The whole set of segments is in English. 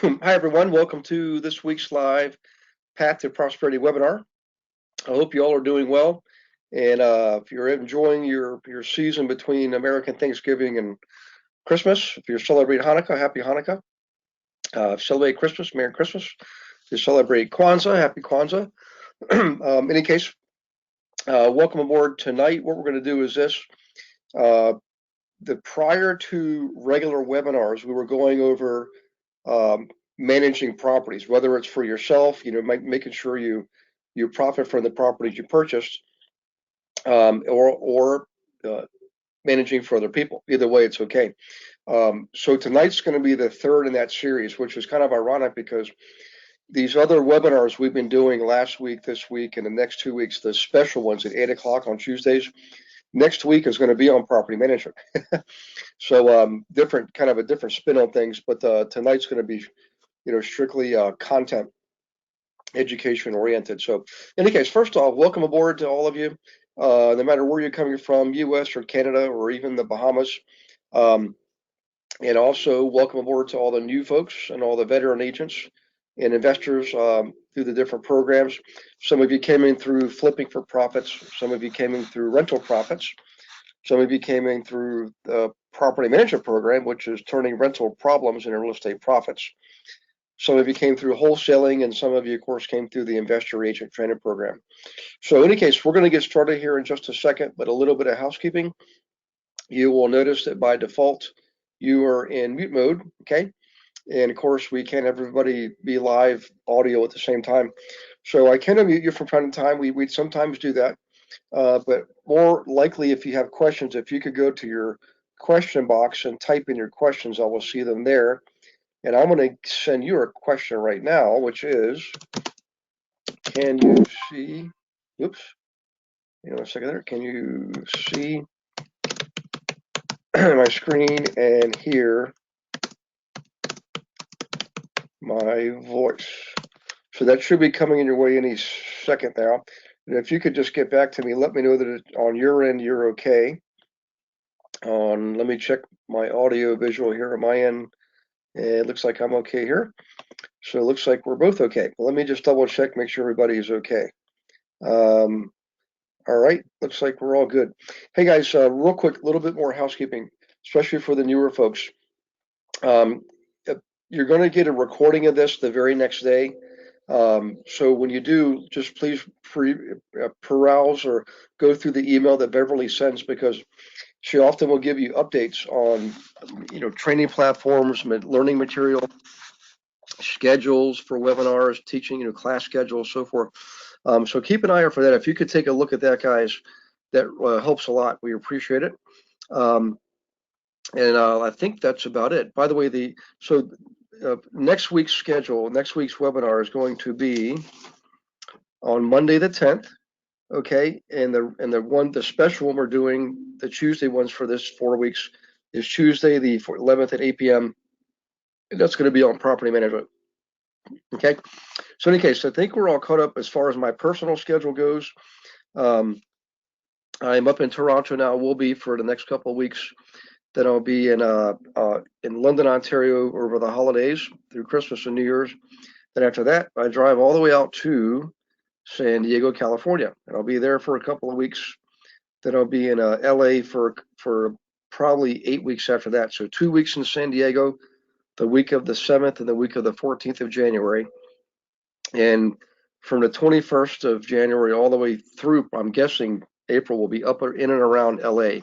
Hi, everyone. Welcome to this week's live Path to Prosperity webinar. I hope you all are doing well. And if you're enjoying your season between American Thanksgiving and Christmas, if you're celebrating Hanukkah, happy Hanukkah. If you celebrate Christmas, Merry Christmas. If you celebrate Kwanzaa, happy Kwanzaa. In any case, welcome aboard tonight. What we're going to do is this. Prior to regular webinars, we were going over managing properties, whether it's for yourself, making sure you profit from the properties you purchased, or managing for other people. Either way, it's okay. So tonight's going to be the third in that series, which is kind of ironic because these other webinars we've been doing last week, this week, and the next 2 weeks, the special ones at 8 o'clock on Tuesdays. Next week is going to be on property management. So kind of a different spin on things, but tonight's going to be strictly content education oriented. So in any case, first off, welcome aboard to all of you, no matter where you're coming from, US or Canada or even the Bahamas. And also welcome aboard to all the new folks and all the veteran agents and investors through the different programs. Some of you came in through flipping for profits. Some of you came in through rental profits. Some of you came in through the property management program, which is turning rental problems into real estate profits. Some of you came through wholesaling, and some of you, of course, came through the investor agent training program. So in any case, we're going to get started here in just a second, but a little bit of housekeeping. You will notice that by default, you are in mute mode, okay? And of course, we can't have everybody be live audio at the same time. So I can unmute you from time to time. We'd sometimes do that. But more likely, if you have questions, if you could go to your question box and type in your questions, I will see them there. And I'm going to send you a question right now, which is, can you see, oops, a second there, can you see my screen and hear my voice? So that should be coming in your way any second now. And if you could just get back to me, let me know that on your end you're okay. Let me check my audio visual here on my end. It looks like I'm okay here. So it looks like we're both okay. Well, let me just double check, make sure everybody is okay. All right, looks like we're all good. Hey guys, real quick, a little bit more housekeeping, especially for the newer folks. You're going to get a recording of this the very next day. So when you do, just please peruse or go through the email that Beverly sends, because she often will give you updates on, training platforms, learning material, schedules for webinars, teaching, class schedules, so forth. So keep an eye out for that. If you could take a look at that, guys, that helps a lot. We appreciate it. And I think that's about it. By the way, next week's schedule, next week's webinar is going to be on Monday the 10th. Okay, and the special one we're doing, the Tuesday ones for this 4 weeks, is Tuesday the 11th at 8 p.m. And that's going to be on property management. Okay, so in any case, I think we're all caught up as far as my personal schedule goes. I'm up in Toronto now. We'll be for the next couple of weeks. Then I'll be in London, Ontario over the holidays through Christmas and New Year's. Then after that, I drive all the way out to San Diego, California, and I'll be there for a couple of weeks. Then I'll be in LA for probably 8 weeks after that. So 2 weeks in San Diego, the week of the 7th and the week of the 14th of January. And from the 21st of January all the way through, I'm guessing April, will be up in and around LA.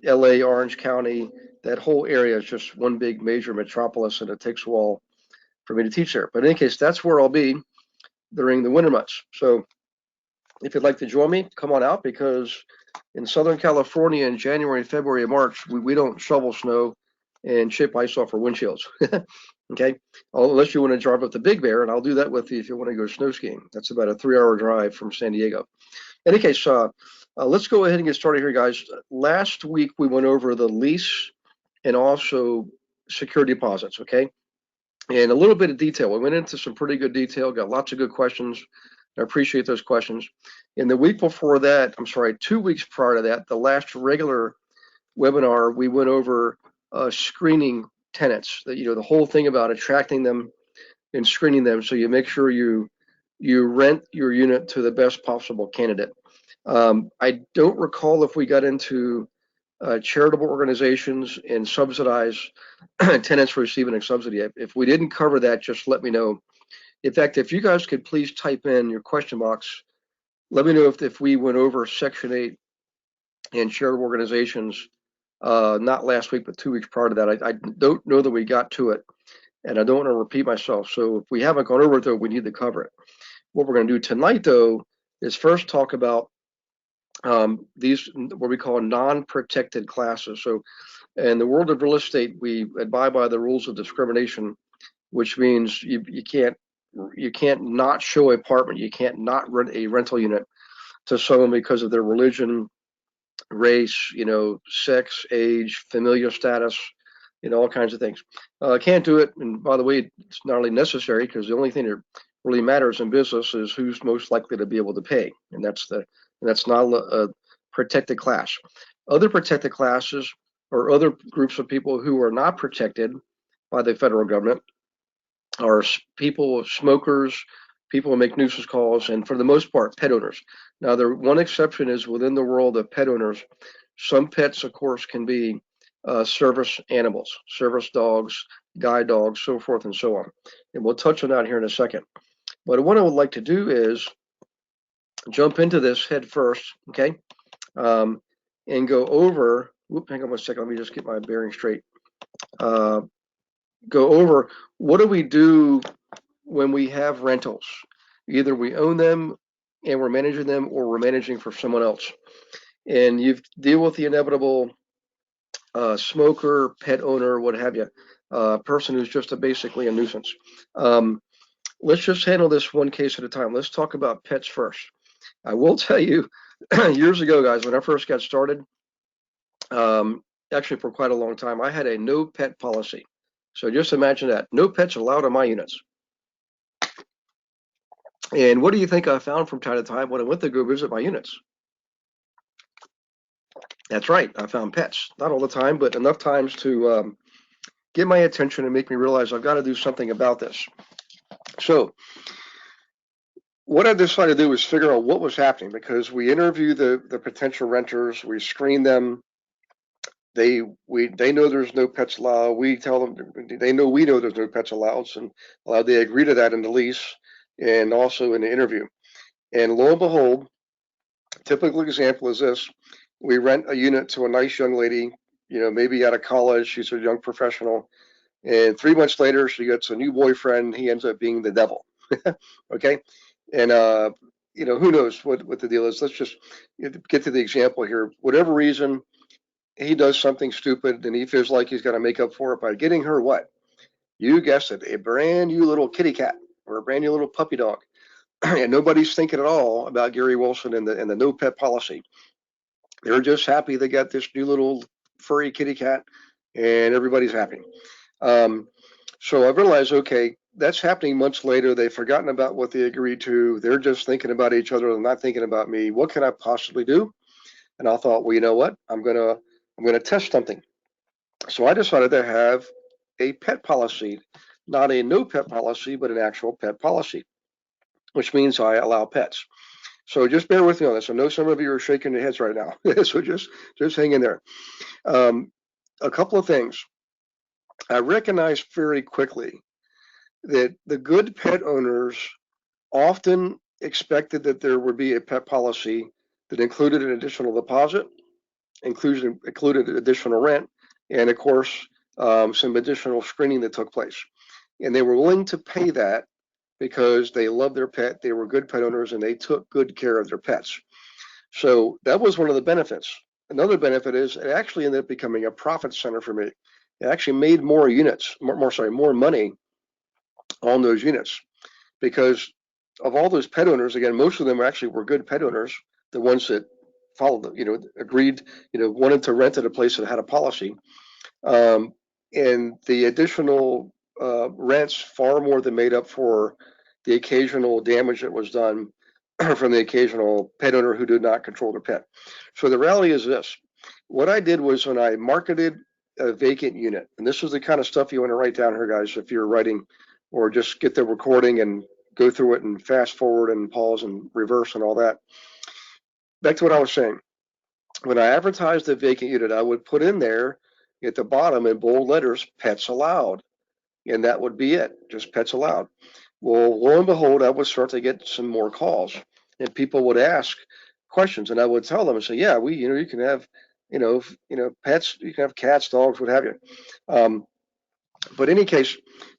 LA, Orange County, that whole area is just one big major metropolis, and it takes a while for me to teach there. But in any case, that's where I'll be during the winter months. So if you'd like to join me, come on out, because in Southern California in January, February, and March, we don't shovel snow and chip ice off our windshields. Okay, unless you want to drive up to Big Bear, and I'll do that with you if you want to go snow skiing. That's about a 3-hour drive from San Diego. In any case, let's go ahead and get started here, guys. Last week we went over the lease and also secure deposits, okay? And a little bit of detail. We went into some pretty good detail, got lots of good questions. I appreciate those questions. In the week before that, 2 weeks prior to that, the last regular webinar, we went over screening tenants. That, the whole thing about attracting them and screening them, so you make sure you rent your unit to the best possible candidate. I don't recall if we got into charitable organizations and subsidize tenants receiving a subsidy. If we didn't cover that, just let me know. In fact, if you guys could please type in your question box, let me know if we went over Section 8 and charitable organizations, not last week, but 2 weeks prior to that. I don't know that we got to it, and I don't want to repeat myself. So if we haven't gone over it, though, we need to cover it. What we're going to do tonight, though, is first talk about these, what we call non-protected classes. So in the world of real estate, we abide by the rules of discrimination, which means you can't not show an apartment, you can't not rent a rental unit to someone because of their religion, race, sex, age, familial status, all kinds of things. Can't do it. And by the way, it's not really necessary, because the only thing that really matters in business is who's most likely to be able to pay, and that's not a protected class. Other protected classes, or other groups of people who are not protected by the federal government, are people, smokers, people who make nuisance calls, and for the most part, pet owners. Now, the one exception is within the world of pet owners. Some pets, of course, can be service animals, service dogs, guide dogs, so forth and so on. And we'll touch on that here in a second. But what I would like to do is jump into this head first, okay? And go over, hang on one second, let me just get my bearing straight. Go over, what do we do when we have rentals? Either we own them and we're managing them, or we're managing for someone else. And you deal with the inevitable smoker, pet owner, what have you, person who's just basically a nuisance. Let's just handle this one case at a time. Let's talk about pets first. I will tell you, years ago, guys, when I first got started, actually for quite a long time, I had a no pet policy. So just imagine that, no pets allowed on my units. And what do you think I found from time to time when I went to go visit my units? That's right, I found pets. Not all the time, but enough times to get my attention and make me realize I've got to do something about this. So what I decided to do was figure out what was happening, because we interview the potential renters, we screen them. They know there's no pets allowed. We tell them, they know we know there's no pets allowed, and they agree to that in the lease and also in the interview. And lo and behold, typical example is this: we rent a unit to a nice young lady, maybe out of college. She's a young professional, and 3 months later, she gets a new boyfriend. He ends up being the devil. Okay, and who knows what the deal is. Let's just get to the example here. Whatever reason, he does something stupid, and he feels like he's got to make up for it by getting her what? You guessed it, a brand new little kitty cat or a brand new little puppy dog. And nobody's thinking at all about Gary Wilson and the no pet policy. They're just happy they got this new little furry kitty cat, and everybody's happy. So I realized, okay, that's happening months later. They've forgotten about what they agreed to. They're just thinking about each other and not thinking about me. What can I possibly do? And I thought, well, you know what? I'm gonna test something. So I decided to have a pet policy, not a no pet policy, but an actual pet policy, which means I allow pets. So just bear with me on this. I know some of you are shaking your heads right now, so just hang in there. A couple of things. I recognized very quickly that the good pet owners often expected that there would be a pet policy that included an additional deposit, included additional rent, and of course, some additional screening that took place. And they were willing to pay that because they loved their pet, they were good pet owners, and they took good care of their pets. So that was one of the benefits. Another benefit is it actually ended up becoming a profit center for me. It actually made more units, more money on those units, because of all those pet owners, again, most of them actually were good pet owners, the ones that followed, agreed, wanted to rent at a place that had a policy. And the additional rents far more than made up for the occasional damage that was done from the occasional pet owner who did not control their pet. So the reality is this: what I did was, when I marketed a vacant unit. And this is the kind of stuff you want to write down here, guys, if you're writing, or just get the recording and go through it and fast forward and pause and reverse and all that. Back to what I was saying. When I advertised the vacant unit, I would put in there at the bottom in bold letters, pets allowed. And that would be it, just pets allowed. Well, lo and behold, I would start to get some more calls, and people would ask questions, and I would tell them and say, "Yeah, you can have, pets, you can have cats, dogs, what have you." Um, but in any case,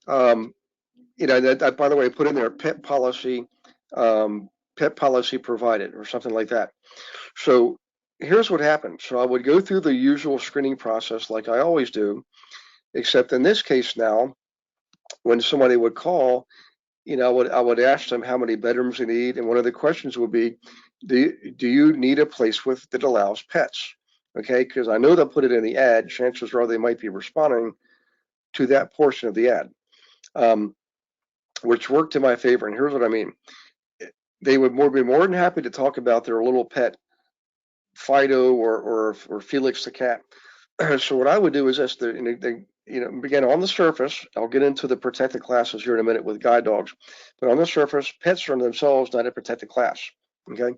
um, that, by the way, I put in there um, pet policy provided, or something like that. So here's what happened. So I would go through the usual screening process like I always do, except in this case now, when somebody would call, I would ask them how many bedrooms they need, and one of the questions would be, do you need a place that allows pets? Okay, because I know they'll put it in the ad. Chances are they might be responding to that portion of the ad, um, which worked in my favor. And here's what I mean: they would be more than happy to talk about their little pet, Fido or Felix the cat. So what I would do is this: begin on the surface. I'll get into the protected classes here in a minute with guide dogs, but on the surface, pets are themselves not a protected class. Okay,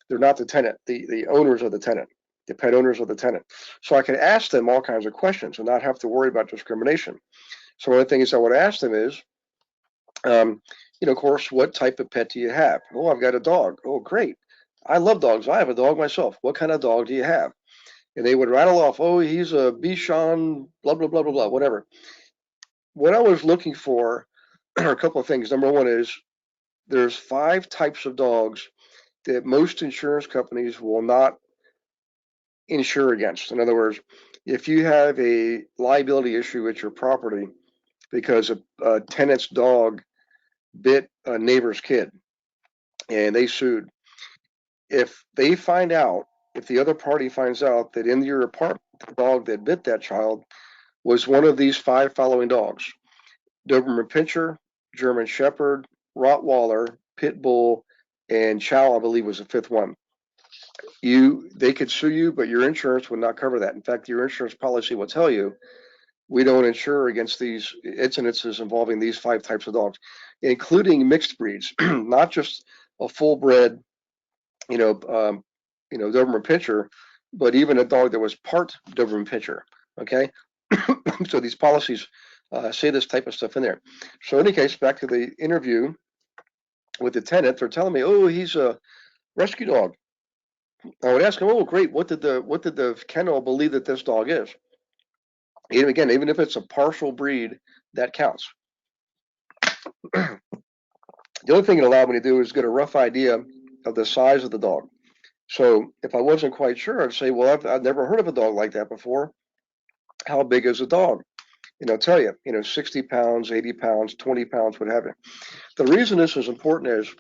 they're not the tenant, the owners of the tenant, the pet owners of the tenant. So I can ask them all kinds of questions and not have to worry about discrimination. So one of the things I would ask them is, um, of course, what type of pet do you have? Oh, I've got a dog. Oh, great. I love dogs. I have a dog myself. What kind of dog do you have? And they would rattle off, oh, he's a Bichon, blah, blah, blah, blah, blah, whatever. What I was looking for are a couple of things. Number one is there's 5 types of dogs that most insurance companies will not insure against. In other words, if you have a liability issue at your property because a tenant's dog bit a neighbor's kid and they sued, if they find out, if the other party finds out that in your apartment, the dog that bit that child was one of these 5 following dogs: Doberman Pinscher, German Shepherd, Rottweiler, Pit Bull, and Chow, I believe, was the 5th one. They could sue you, but your insurance would not cover that. In fact, your insurance policy will tell you we don't insure against these incidences involving these 5 types of dogs, including mixed breeds, not just a full bred, you know, um, Doberman Pinscher, but even a dog that was part Doberman Pinscher. Okay, so these policies say this type of stuff in there. So in any case, back to the interview with the tenant, they're telling me, oh, he's a rescue dog. I would ask them, oh, great, what did the kennel believe that this dog is? And again, even if it's a partial breed, that counts. The only thing it allowed me to do is get a rough idea of the size of the dog. So if I wasn't quite sure, I'd say, well, I've never heard of a dog like that before. How big is a dog? I'll tell you, 60 pounds, 80 pounds, 20 pounds, what have you. The reason this is important is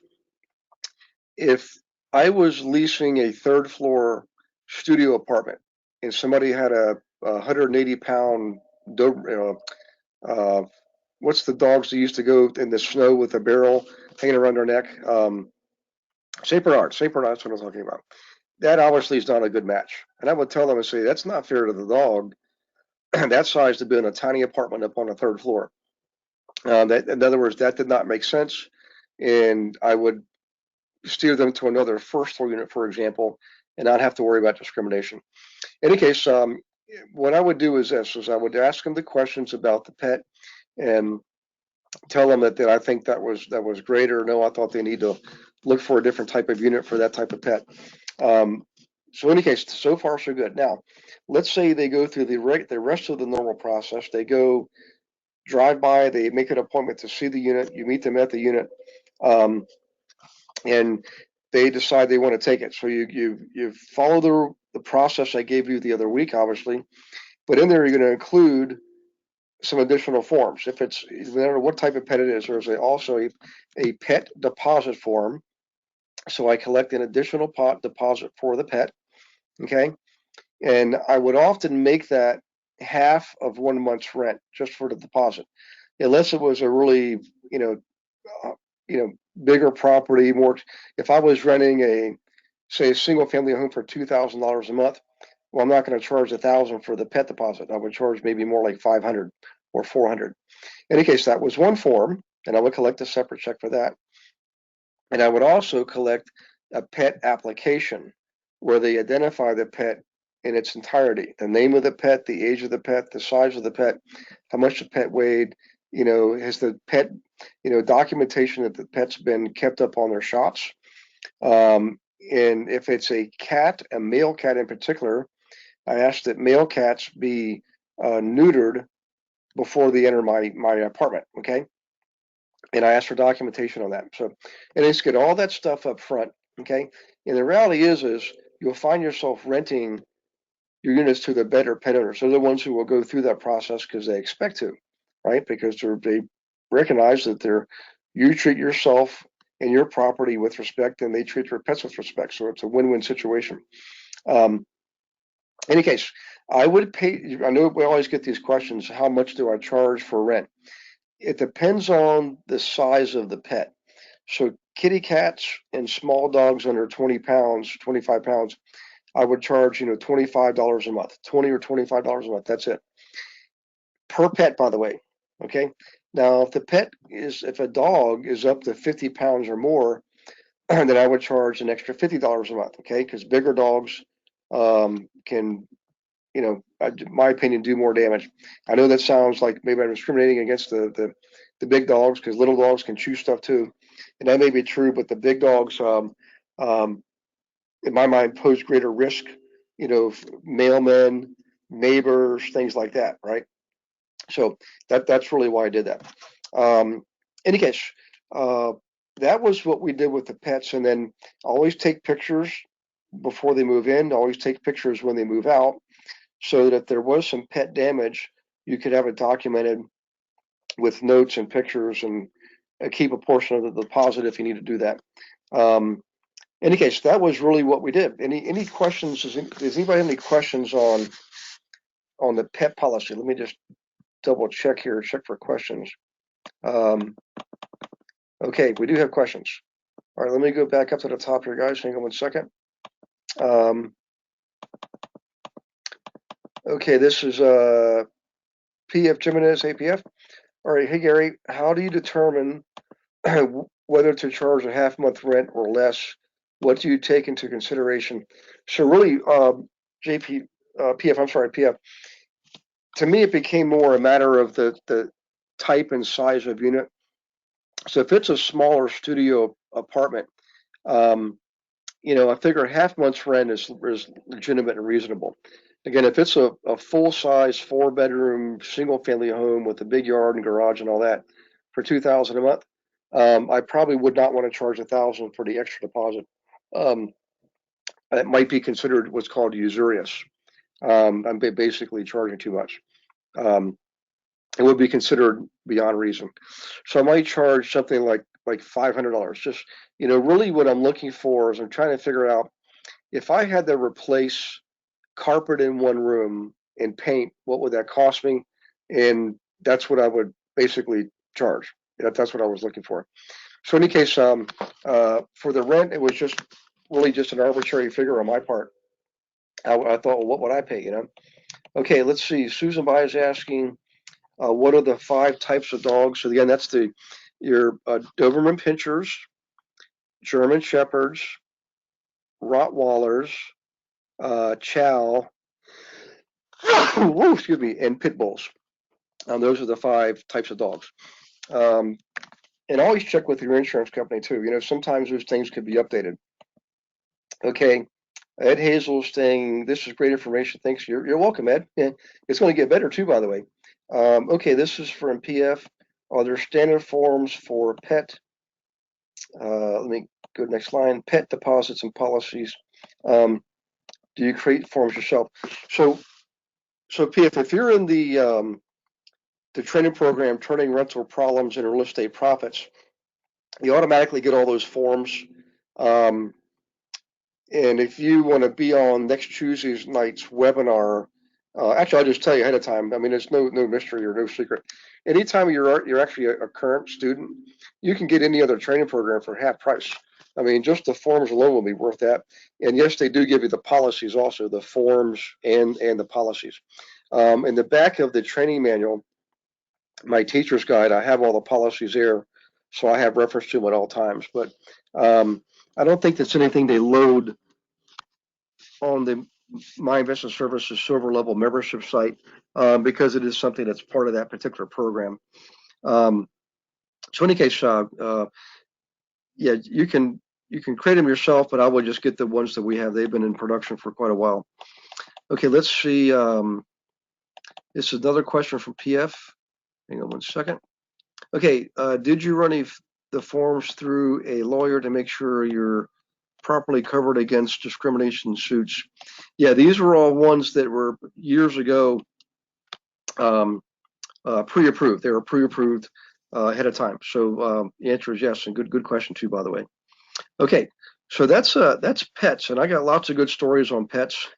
if I was leasing a 3rd floor studio apartment and somebody had a 180-pound, uh, what's the dogs that used to go in the snow with a barrel hanging around their neck? St. Bernard. St. Bernard, that's what I'm talking about. That obviously is not a good match. And I would tell them and say, that's not fair to the dog that size to be in a tiny apartment up on the 3rd floor. In other words, that did not make sense. And I would steer them to another 1st floor unit, for example, and not have to worry about discrimination. In any case, what I would do is this: I would ask them the questions about the pet and tell them that I think that was great, or no, I thought they need to look for a different type of unit for that type of pet. So in any case, so far so good. Now, let's say they go through the rest of the normal process. They go drive by, they make an appointment to see the unit, you meet them at the unit, and they decide they want to take it. So you follow the process I gave you the other week, obviously, but in there you're going to include some additional forms. If it's no matter what type of pet it is, there's also a pet deposit form. So I collect an additional deposit for the pet. Okay, and I would often make that half of 1 month's rent just for the deposit, unless it was a really uh, you know bigger property. More, if I was renting say a single family home for $2,000 a month, well, I'm not going to charge $1,000 for the pet deposit. I would charge maybe more like 500 or 400. In any case, that was one form, and I would collect a separate check for that. And I would also collect a pet application where they identify the pet in its entirety, the name of the pet, the age of the pet, the size of the pet, how much the pet weighed, has the pet, documentation that the pet's been kept up on their shots. And if it's a cat, a male cat in particular, I ask that male cats be neutered before they enter my apartment. Okay, and I ask for documentation on that. So, and it's get all that stuff up front. Okay, and the reality is you'll find yourself renting your units to the better pet owners. They're the ones who will go through that process because they expect to, right? Because they recognize that you treat yourself and your property with respect, and they treat their pets with respect. So it's a win-win situation. In any case, I would pay. I know we always get these questions. How much do I charge for rent? It depends on the size of the pet. So kitty cats and small dogs under 20 pounds, 25 pounds, I would charge, $25 a month, 20 or $25 a month. That's it. Per pet, by the way. Okay. Now, if a dog is up to 50 pounds or more, then I would charge an extra $50 a month. Okay. Because bigger dogs can, in my opinion, do more damage. I know that sounds like maybe I'm discriminating against the big dogs because little dogs can chew stuff too. And that may be true, but the big dogs, in my mind, pose greater risk, mailmen, neighbors, things like that, right? So that's really why I did that. Any case, uh, that was what we did with the pets, and then always take pictures before they move in. Always take pictures when they move out, so that if there was some pet damage, you could have it documented with notes and pictures, and keep a portion of the deposit if you need to do that. Any case, that was really what we did. Any questions? Does anybody have any questions on the pet policy? Let me just double check here. Check for questions. Okay, we do have questions. All right, let me go back up to the top here, guys. Hang on 1 second. Okay, this is PF Jimenez, APF. All right, hey Gary, how do you determine whether to charge a half-month rent or less? What do you take into consideration? So really, PF, to me, it became more a matter of the type and size of unit. So if it's a smaller studio apartment, I figure half month's rent is legitimate and reasonable. Again, if it's a full-size 4-bedroom single-family home with a big yard and garage and all that for $2,000 a month, I probably would not want to charge $1,000 for the extra deposit. It might be considered what's called usurious. I'm basically charging too much. It would be considered beyond reason. So I might charge something like $500. Just really what I'm looking for is I'm trying to figure out if I had to replace carpet in one room and paint, what would that cost me? And that's what I would basically charge. That's what I was looking for. So in any case, for the rent, it was really just an arbitrary figure on my part. I thought, well, what would I pay? Okay, let's see. Susan Bai is asking, what are the 5 types of dogs? So again, that's your Doberman Pinschers, German Shepherds, Rottweilers, Chow, whoa, excuse me, and Pit Bulls. Those are the 5 types of dogs. And always check with your insurance company too. Sometimes those things could be updated. Okay, Ed Hazel saying, this is great information. Thanks. You're welcome, Ed. Yeah, it's going to get better too, by the way. Okay, this is from PF. Are there standard forms for pet? Let me go to the next line. Pet deposits and policies. Do you create forms yourself? So PF, if you're in the training program, Turning Rental Problems into Real Estate Profits, you automatically get all those forms. And if you want to be on next Tuesday night's webinar, actually, I'll just tell you ahead of time. I mean, it's no mystery or no secret. Anytime you're actually a current student, you can get any other training program for half price. I mean, just the forms alone will be worth that. And yes, they do give you the policies also, the forms and the policies. In the back of the training manual, my teacher's guide, I have all the policies there, so I have reference to them at all times. But I don't think that's anything they load on the My Investment Services silver level membership site because it is something that's part of that particular program. So in any case, yeah, you can create them yourself, but I would just get the ones that we have. They've been in production for quite a while. Okay, let's see. This is another question from PF. Hang on one second. Okay, did you run the forms through a lawyer to make sure you're properly covered against discrimination suits? Yeah, these were all ones that were years ago pre-approved. They were pre-approved ahead of time. So the answer is yes, and good question too, by the way. Okay, so that's pets, and I got lots of good stories on pets.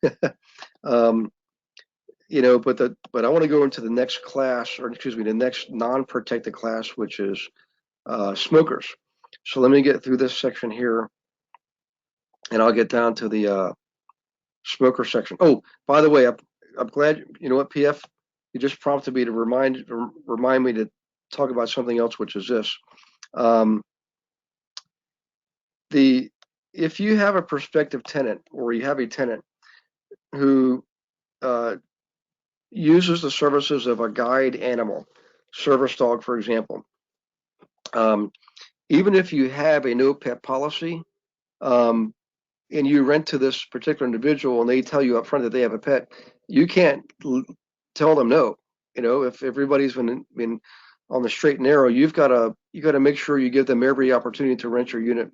You know, but I want to go into the next class, or excuse me, the next non-protected class, which is smokers. So let me get through this section here, and I'll get down to the smoker section. Oh, by the way, I'm glad, you know what, PF, you just prompted me to remind me to talk about something else, which is this. If you have a prospective tenant, or you have a tenant who uses the services of a guide animal, service dog, for example, even if you have a no pet policy, and you rent to this particular individual and they tell you up front that they have a pet, you can't tell them no. You know, if everybody's been on the straight and narrow, you got to make sure you give them every opportunity to rent your unit,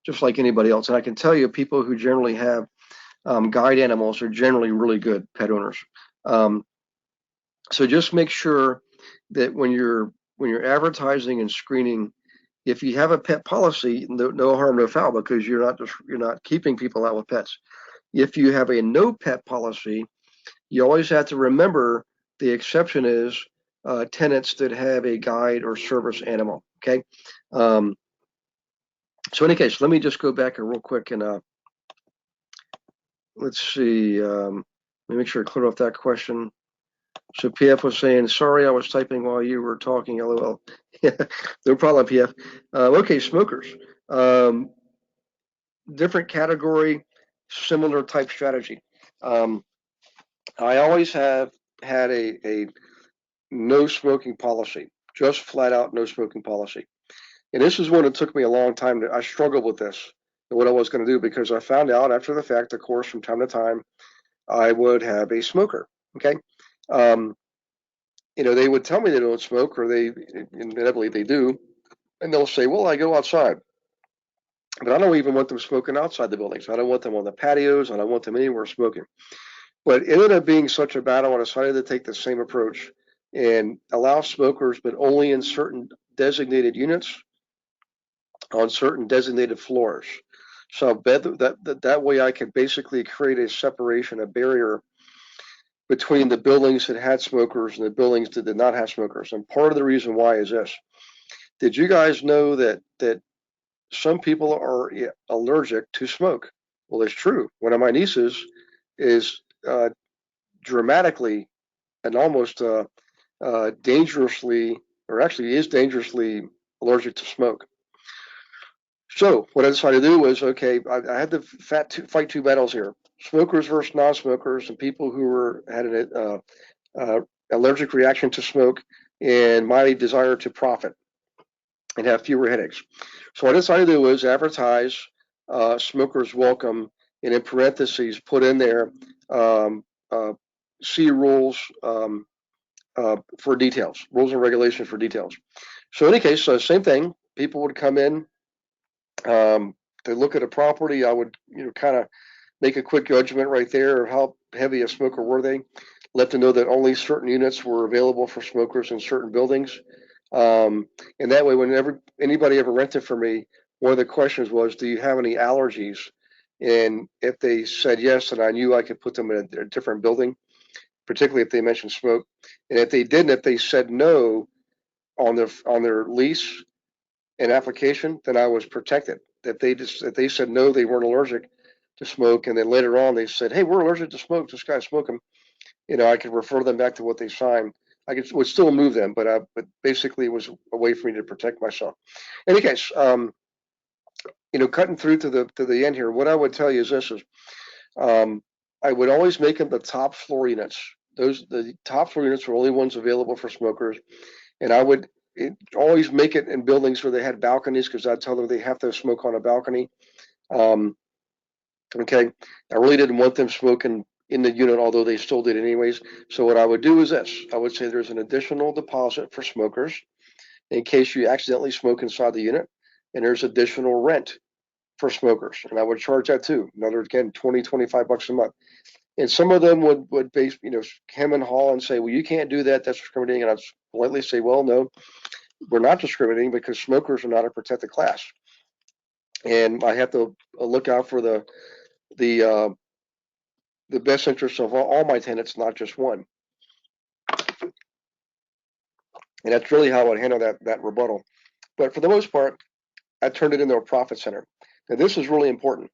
just like anybody else. And I can tell you, people who generally have guide animals are generally really good pet owners. So just make sure that when you're advertising and screening, if you have a pet policy, no harm, no foul, because you're not keeping people out with pets. If you have a no pet policy, you always have to remember the exception is tenants that have a guide or service animal. Okay. So in any case, let me just go back real quick and let's see. Let me make sure I clear off that question. So PF was saying, sorry, I was typing while you were talking, LOL. No problem, PF. Okay, smokers. Different category, similar type strategy. I always have had a no smoking policy, just flat out no smoking policy. And this is one that took me a long time. I struggled with this and what I was going to do, because I found out after the fact, of course, from time to time, I would have a smoker. Okay. You know, they would tell me they don't smoke, or they inevitably they do, and they'll say, well, I go outside. But I don't even want them smoking outside the buildings. I don't want them on the patios. I don't want them anywhere smoking. But it ended up being such a battle, I decided to take the same approach and allow smokers, but only in certain designated units on certain designated floors. So that way I could basically create a separation, a barrier between the buildings that had smokers and the buildings that did not have smokers. And part of the reason why is this. Did you guys know that some people are allergic to smoke? Well, it's true. One of my nieces is dramatically and almost dangerously, or actually is dangerously allergic to smoke. So what I decided to do was, okay, I had to fight two battles here: smokers versus non-smokers, and people who had an allergic reaction to smoke, and my desire to profit and have fewer headaches. So what I decided to do was advertise smokers welcome, and in parentheses put in there see rules for details, rules and regulations for details. So in any case, same thing. People would come in to look at a property. I would, kind of make a quick judgment right there of how heavy a smoker were they. Let them know that only certain units were available for smokers in certain buildings. And that way, whenever anybody ever rented from me, one of the questions was, do you have any allergies? And if they said yes, then I knew I could put them in a different building, particularly if they mentioned smoke. And if they didn't, if they said no on their lease and application, then I was protected. if they said no, they weren't allergic to smoke, and then later on they said, hey, we're allergic to smoke. This guy's smoking. I could refer them back to what they signed. Would still move them, but basically it was a way for me to protect myself. In any case, cutting through to the end here, what I would tell you is this: um, I would always make them the top floor units. The top floor units were only ones available for smokers, and I would always make it in buildings where they had balconies because I'd tell them they have to smoke on a balcony. Um, okay, I really didn't want them smoking in the unit, although they still did anyways. So what I would do is this: I would say there's an additional deposit for smokers in case you accidentally smoke inside the unit, and there's additional rent for smokers, and I would charge that too. Another, again, 20, $25 a month. And some of them would base, hem and haw and say, well, you can't do that. That's discriminating. And I'd politely say, well, no, we're not discriminating because smokers are not a protected class. And I have to look out for the best interests of all my tenants, not just one. And that's really how I'd handle that rebuttal. But for the most part, I turned it into a profit center. Now, this is really important.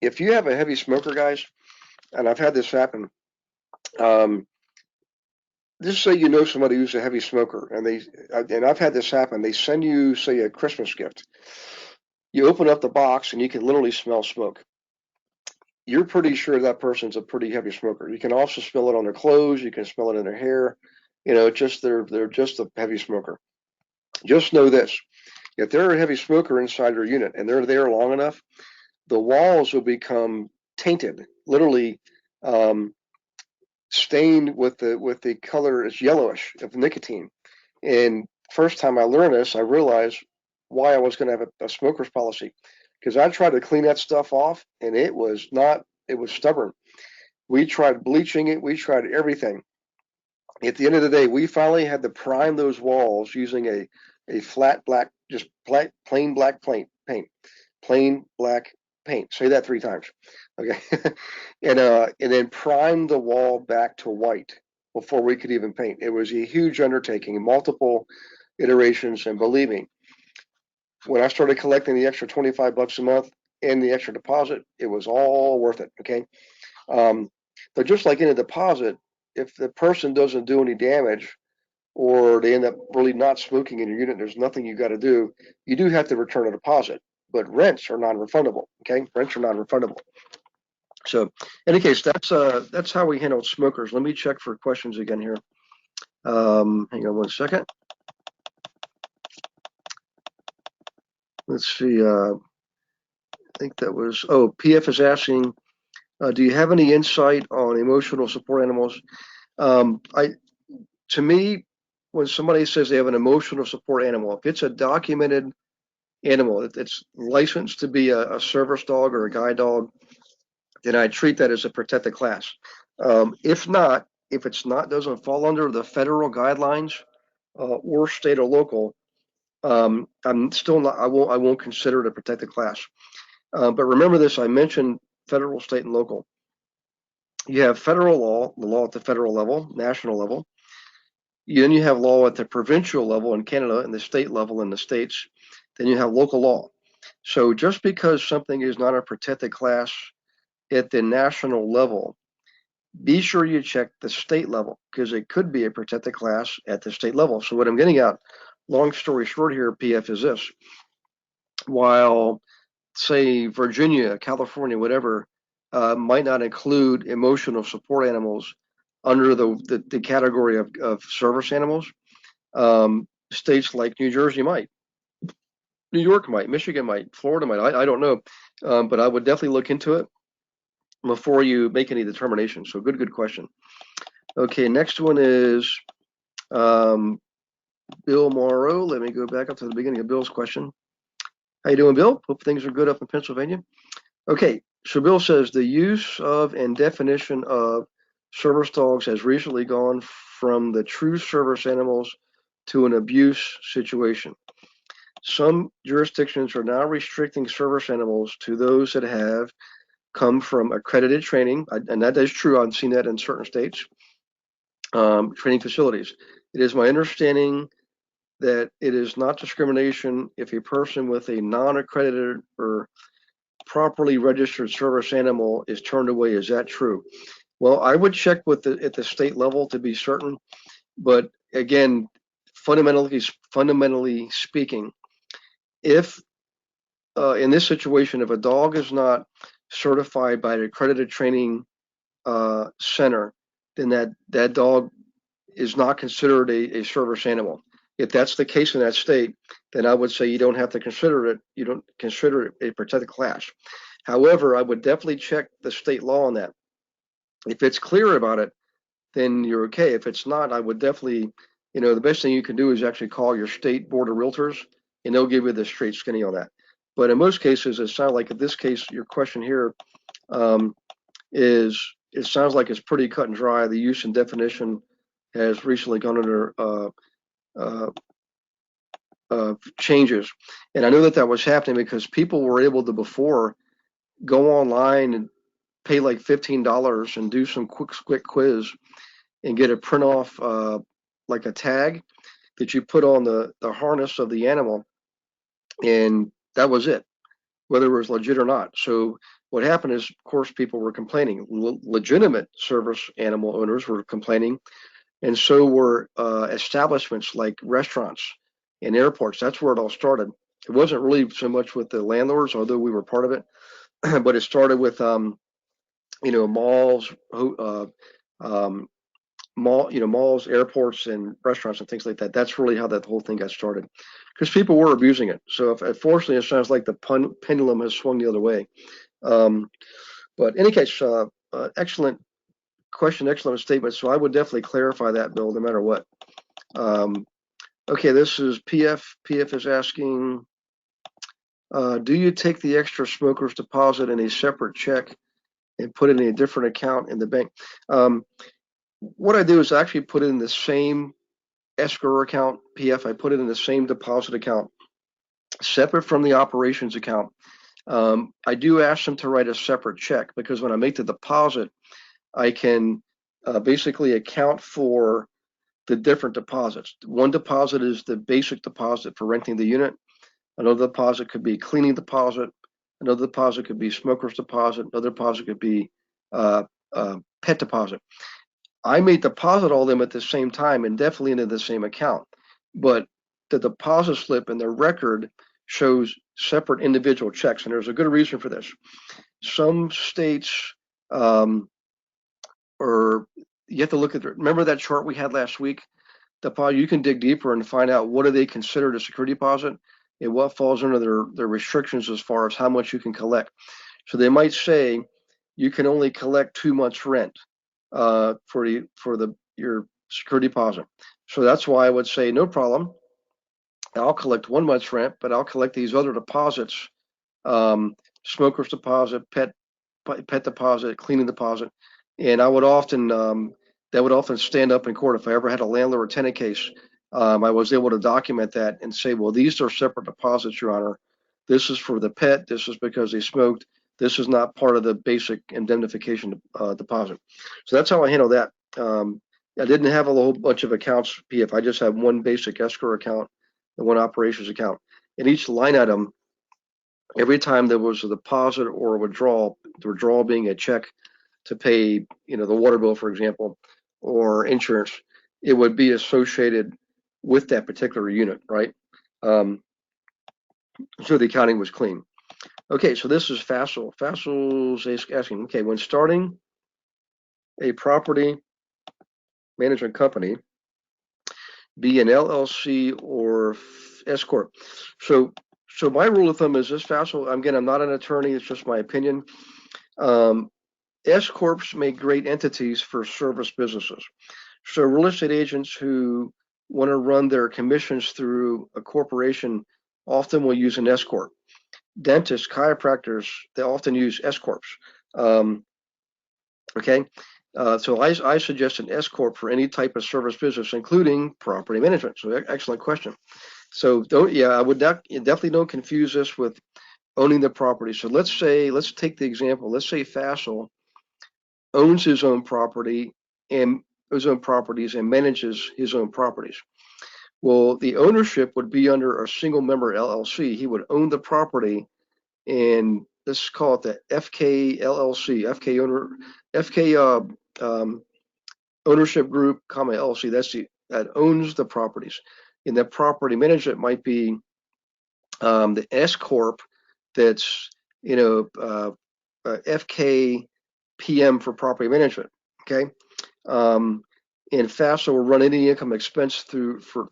If you have a heavy smoker, guys, and I've had this happen, just say somebody who's a heavy smoker, and I've had this happen. They send you, say, a Christmas gift. You open up the box and you can literally smell smoke. You're pretty sure that person's a pretty heavy smoker. You can also smell it on their clothes. You can smell it in their hair. They're just a heavy smoker. Just know this: if they're a heavy smoker inside your unit and they're there long enough, the walls will become tainted, literally stained with the color is yellowish of nicotine. And first time I learned this, I realized why I was going to have a smoker's policy, because I tried to clean that stuff off, and it was stubborn. We tried bleaching it, we tried everything. At the end of the day, we finally had to prime those walls using a flat black, just plain black plain black paint. Say that 3 times, okay? and then prime the wall back to white before we could even paint. It was a huge undertaking, multiple iterations, and believe me, when I started collecting the extra $25 a month and the extra deposit, it was all worth it. Okay, but just like in a deposit, if the person doesn't do any damage or they end up really not smoking in your unit, there's nothing you got to do. You do have to return a deposit, but rents are non-refundable. Okay, rents are non-refundable. So, in any case, that's how we handled smokers. Let me check for questions again here. Hang on one second. Let's see. I think that was. Oh, PF is asking, do you have any insight on emotional support animals? To me, when somebody says they have an emotional support animal, if it's a documented animal, it's licensed to be a service dog or a guide dog, then I treat that as a protected class. If it's not, doesn't fall under the federal guidelines or state or local, I'm still not. I won't consider it a protected class. But remember this: I mentioned federal, state, and local. You have federal law, the law at the federal level, national level. Then you have law at the provincial level in Canada and the state level in the States. Then you have local law. So just because something is not a protected class at the national level, be sure you check the state level, because it could be a protected class at the state level. So what I'm getting at, long story short here, PF, is this. While, say, Virginia, California, whatever, might not include emotional support animals under the category of service animals, states like New Jersey might, New York might, Michigan might, Florida might. I don't know, but I would definitely look into it before you make any determination. So good question. Okay, next one is Bill Morrow. Let me go back up to the beginning of Bill's question. How you doing, Bill? Hope things are good up in Pennsylvania. Okay, so Bill says the use of and definition of service dogs has recently gone from the true service animals to an abuse situation. Some jurisdictions are now restricting service animals to those that have come from accredited training, and that is true. I've seen that in certain states, training facilities. It is my understanding that it is not discrimination if a person with a non-accredited or properly registered service animal is turned away. Is that true? Well, I would check with at the state level to be certain, but again, fundamentally speaking, if in this situation, if a dog is not certified by an accredited training center, then that dog is not considered a service animal. If that's the case in that state, then I would say you don't have to consider it. You don't consider it a protected class. However, I would definitely check the state law on that. If it's clear about it, then you're okay. If it's not, I would definitely, the best thing you can do is actually call your state board of realtors, and they'll give you the straight skinny on that. But in most cases, it sounds like in this case, your question here is it sounds like it's pretty cut and dry. The use and definition has recently gone under uh, changes, and I know that was happening because people were able to before go online and pay like $15 and do some quick quiz and get a print off like a tag that you put on the harness of the animal, and that was it, whether it was legit or not. So what happened is, of course, people were complaining. Legitimate service animal owners were complaining, and so were establishments like restaurants and airports. That's where it all started. It wasn't really so much with the landlords, although we were part of it, but it started with malls, um, malls, airports, and restaurants and things like that. That's really how that whole thing got started, because people were abusing it. So, unfortunately, it sounds like the pendulum has swung the other way. Um, but in any case, excellent question, excellent statement. So I would definitely clarify that, Bill, no matter what. Okay, this is PF. PF is asking, do you take the extra smoker's deposit in a separate check and put it in a different account in the bank? What I do is I actually put it in the same escrow account, PF. I put it in the same deposit account, separate from the operations account. I do ask them to write a separate check because when I make the deposit, I can basically account for the different deposits. One deposit is the basic deposit for renting the unit. Another deposit could be cleaning deposit. Another deposit could be smoker's deposit. Another deposit could be pet deposit. I may deposit all of them at the same time and definitely into the same account, but the deposit slip and the record shows separate individual checks, and there's a good reason for this. Some states, or you have to look at remember that chart we had last week? You can dig deeper and find out what do they consider a security deposit and what falls under their restrictions as far as how much you can collect. So they might say you can only collect 2 months rent for your security deposit. So that's why I would say no problem. I'll collect 1 month's rent, but I'll collect these other deposits, smoker's deposit, pet deposit, cleaning deposit, and I would often that would often stand up in court if I ever had a landlord or tenant case. I was able to document that and say, well, these are separate deposits, Your Honor. This is for the pet. This is because they smoked. This is not part of the basic indemnification deposit. So that's how I handle that. I didn't have a whole bunch of accounts, PF. I just have one basic escrow account and one operations account. And each line item, every time there was a deposit or a withdrawal, the withdrawal being a check to pay, the water bill, for example, or insurance, it would be associated with that particular unit, right? So the accounting was clean. Okay, so this is Fassel. Fassel's asking, okay, when starting a property management company, be an LLC or S corp. So my rule of thumb is this, Fassel. Again, I'm not an attorney. It's just my opinion. S corps make great entities for service businesses. So real estate agents who want to run their commissions through a corporation often will use an S corp. Dentists, chiropractors, they often use S corps. Okay, so I suggest an S corp for any type of service business, including property management. So excellent question. So I would definitely don't confuse this with owning the property. So let's take the example. Let's say Fassel owns his own property and his own properties and manages his own properties. Well, the ownership would be under a single member LLC. He would own the property, and let's call it the FK LLC, FK ownership group, comma LLC. That owns the properties, and that property management might be the S corp. That's FK PM for property management. Okay. Um, and FAFSA will run any income expense through for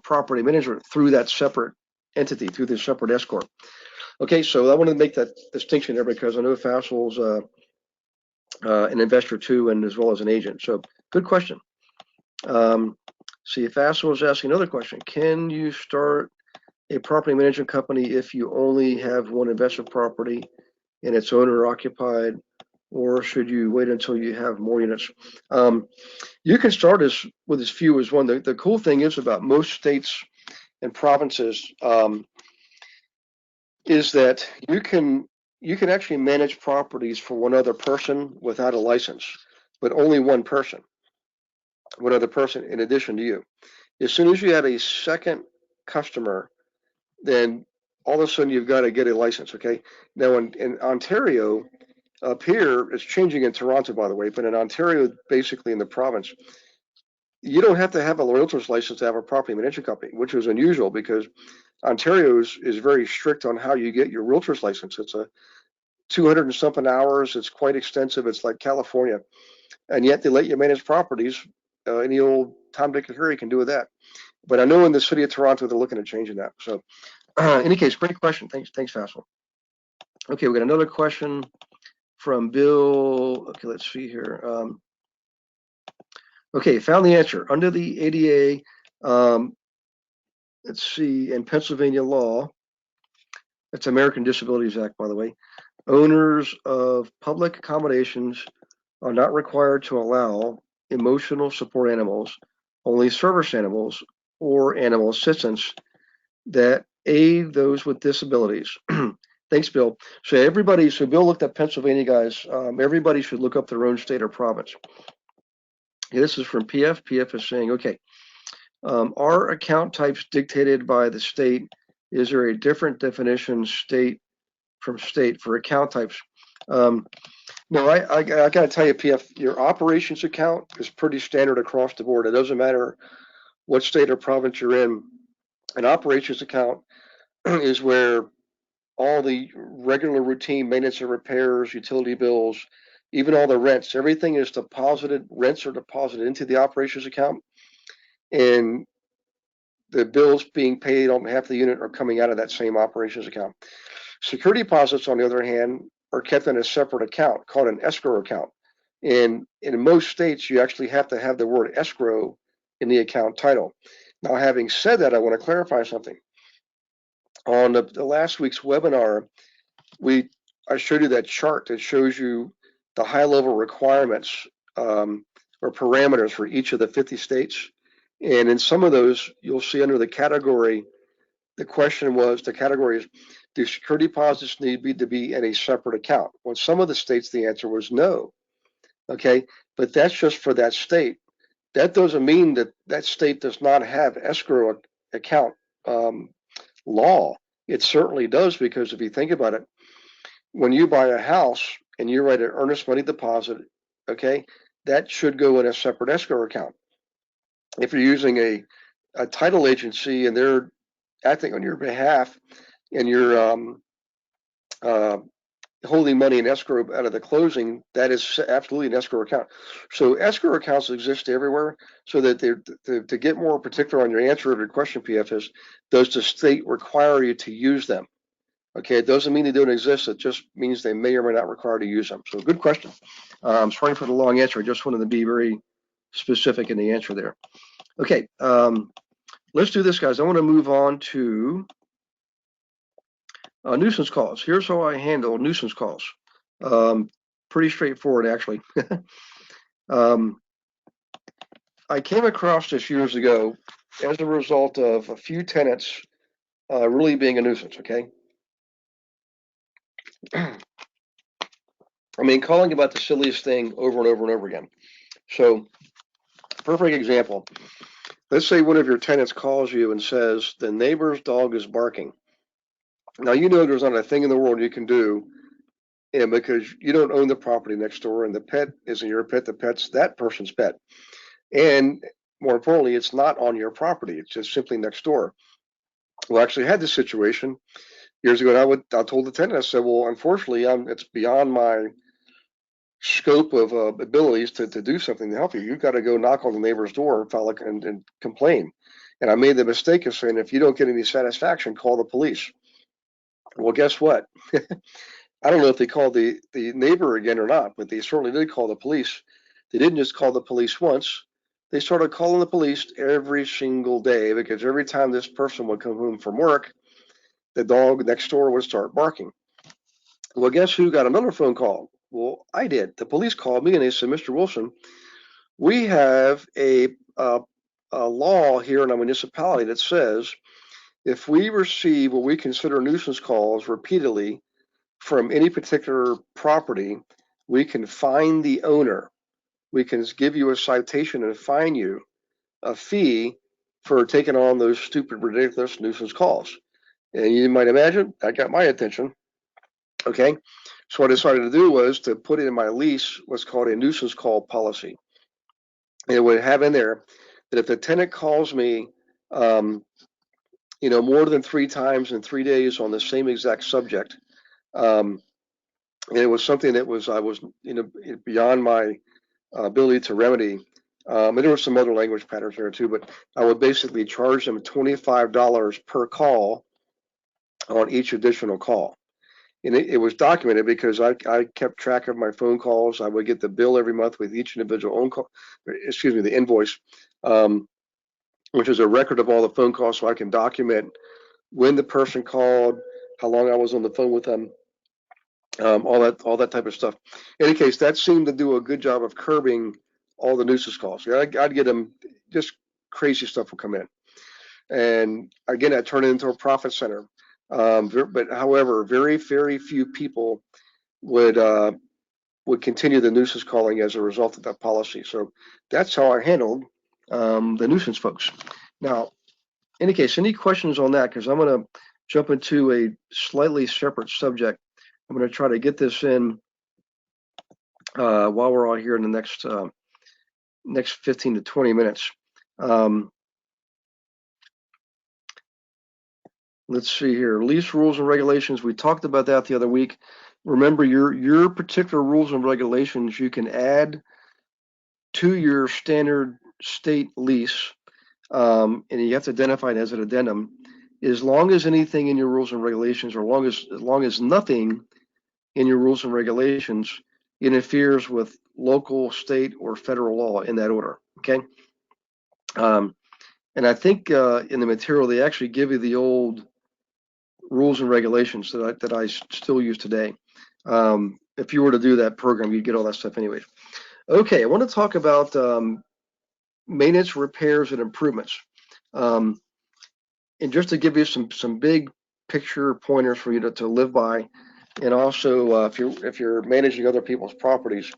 property management through that separate entity, through this separate S corp. Okay, so I wanted to make that distinction there because I know FAFSA is an investor too, and as well as an agent. So good question. See, FAFSA was asking another question: can you start a property management company if you only have one investment property and it's owner occupied, or should you wait until you have more units? You can start with as few as one. The cool thing is about most states and provinces is that you can actually manage properties for one other person without a license, but only one other person in addition to you. As soon as you have a second customer, then all of a sudden you've got to get a license. Okay. Now in Ontario, up here, it's changing in Toronto, by the way, but in Ontario, basically in the province, you don't have to have a realtor's license to have a property management company, which is unusual because Ontario is very strict on how you get your realtor's license. It's a 200 and something hours. It's quite extensive. It's like California, and yet they let you manage properties. Any old Tom, Dick, and Harry can do with that. But I know in the city of Toronto they're looking at changing that. So, in any case, great question. Thanks, Fassel. Okay, we got another question from Bill. Okay, let's see here. Okay, found the answer. Under the ADA, let's see, in Pennsylvania law, it's American Disabilities Act, by the way, owners of public accommodations are not required to allow emotional support animals, only service animals or animal assistants that aid those with disabilities. Thanks, Bill. So Bill looked at Pennsylvania, guys. Everybody should look up their own state or province. Okay, this is from PF. PF is saying, okay, are account types dictated by the state? Is there a different definition state from state for account types? No, I got to tell you, PF, your operations account is pretty standard across the board. It doesn't matter what state or province you're in. An operations account is where all the regular routine maintenance and repairs, utility bills, even all the rents, everything is deposited, rents are deposited into the operations account, and the bills being paid on behalf of the unit are coming out of that same operations account. Security deposits, on the other hand, are kept in a separate account called an escrow account. And in most states, you actually have to have the word escrow in the account title. Now, having said that, I want to clarify something. On the last week's webinar, I showed you that chart that shows you the high-level requirements or parameters for each of the 50 states. And in some of those, you'll see under the category, the category is, do security deposits need to be in a separate account? Well, in some of the states, the answer was no. Okay, but that's just for that state. That doesn't mean that that state does not have escrow account law. It certainly does, because if you think about it, when you buy a house and you write an earnest money deposit, okay, that should go in a separate escrow account. If you're using a title agency and they're acting on your behalf and you're holding money in escrow out of the closing, that is absolutely an escrow account. So escrow accounts exist everywhere. So that to get more particular on your answer of your question, PF, is, does the state require you to use them? Okay, it doesn't mean they don't exist. It just means they may or may not require to use them. So good question. Sorry for the long answer. I just wanted to be very specific in the answer there. Okay, let's do this, guys. I want to move on to nuisance calls. Here's how I handle nuisance calls. Pretty straightforward, actually. I came across this years ago as a result of a few tenants really being a nuisance, okay? I mean, calling about the silliest thing over and over and over again. So, perfect example. let's say one of your tenants calls you and says the neighbor's dog is barking. Now you know there's not a thing in the world you can do, and because you don't own the property next door, and the pet isn't your pet, the pet's that person's pet, and more importantly, it's not on your property; it's just simply next door. Well, I actually had this situation years ago, and I told the tenant, I said, well, unfortunately, it's beyond my scope of abilities to do something to help you. You've got to go knock on the neighbor's door and file and complain. And I made the mistake of saying, if you don't get any satisfaction, call the police. Well, guess what? I don't know if they called the neighbor again or not, but they certainly did call the police. They didn't just call the police once. They started calling the police every single day because every time this person would come home from work, the dog next door would start barking. Well, guess who got another phone call? Well, I did. The police called me and they said, Mr. Wilson, we have uh, a law here in our municipality that says if we receive what we consider nuisance calls repeatedly from any particular property, we can fine the owner. We can give you a citation and fine you a fee for taking on those stupid, ridiculous nuisance calls. And you might imagine that got my attention. Okay. So what I decided to do was to put in my lease what's called a nuisance call policy. And it would have in there that if the tenant calls me, um, more than 3 times in 3 days on the same exact subject, um, and it was something that I was, beyond my ability to remedy. And there were some other language patterns there too, but I would basically charge them $25 per call on each additional call. And it was documented because I kept track of my phone calls. I would get the bill every month with each individual the invoice, um, which is a record of all the phone calls, so I can document when the person called, how long I was on the phone with them, all that type of stuff. In any case, that seemed to do a good job of curbing all the nuisance calls. Yeah, I'd get them, just crazy stuff would come in, and again, I turned it into a profit center. But however, very very few people would uh, would continue the nuisance calling as a result of that policy. So that's how I handled the nuisance folks. Now, in any case, any questions on that? Because I'm going to jump into a slightly separate subject. I'm going to try to get this in while we're all here in the next 15 to 20 minutes. Um, let's see here. Lease rules and regulations. We talked about that the other week. Remember, your particular rules and regulations you can add to your standard state lease, and you have to identify it as an addendum. As long as anything in your rules and regulations, or as long as nothing in your rules and regulations interferes with local, state, or federal law in that order. Okay. Um, and I think in the material they actually give you the old rules and regulations that I still use today. If you were to do that program, you'd get all that stuff anyways. Okay, I want to talk about maintenance, repairs, and improvements. Um, and just to give you some big picture pointers for you to live by, and also if you're managing other people's properties,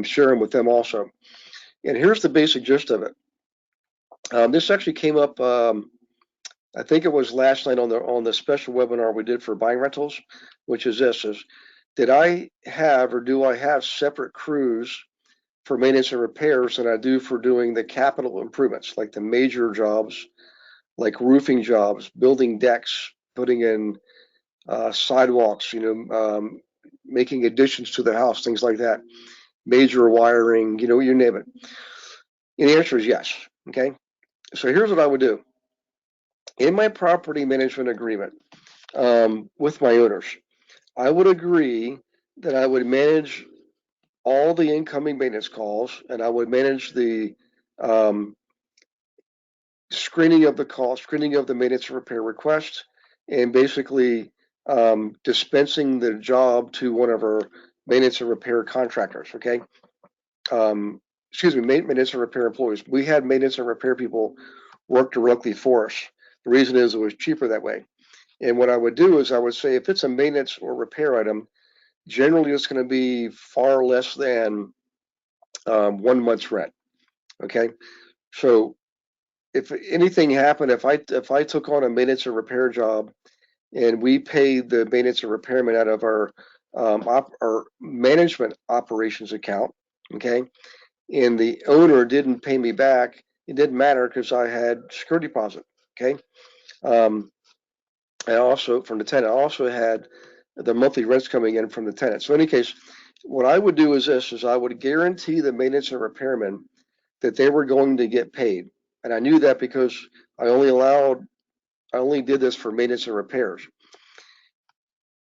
share them with them also. And here's the basic gist of it. This actually came up. I think it was last night on the special webinar we did for buying rentals, which is this: is did I have or do I have separate crews for maintenance and repairs than I do for doing the capital improvements, like the major jobs, like roofing jobs, building decks, putting in sidewalks, making additions to the house, things like that, major wiring, you name it. And the answer is yes. Okay. So here's what I would do in my property management agreement with my owners. I would agree that I would manage all the incoming maintenance calls, and I would manage the um, screening of the call, screening of the maintenance and repair request, and basically dispensing the job to one of our maintenance and repair contractors. Okay. Um, excuse me, maintenance and repair employees. We had maintenance and repair people work directly for us. The reason is it was cheaper that way. And what I would do is I would say if it's a maintenance or repair item, generally it's going to be far less than 1 month's rent. Okay. So if anything happened, if I took on a maintenance and repair job and we paid the maintenance and repairman out of our management operations account, okay, and the owner didn't pay me back, it didn't matter because I had security deposit, okay. Um, and also from the tenant, I also had the monthly rents coming in from the tenant. So in any case, what I would do is this: is I would guarantee the maintenance and repairman that they were going to get paid, and I knew that because I only allowed I only did this for maintenance and repairs.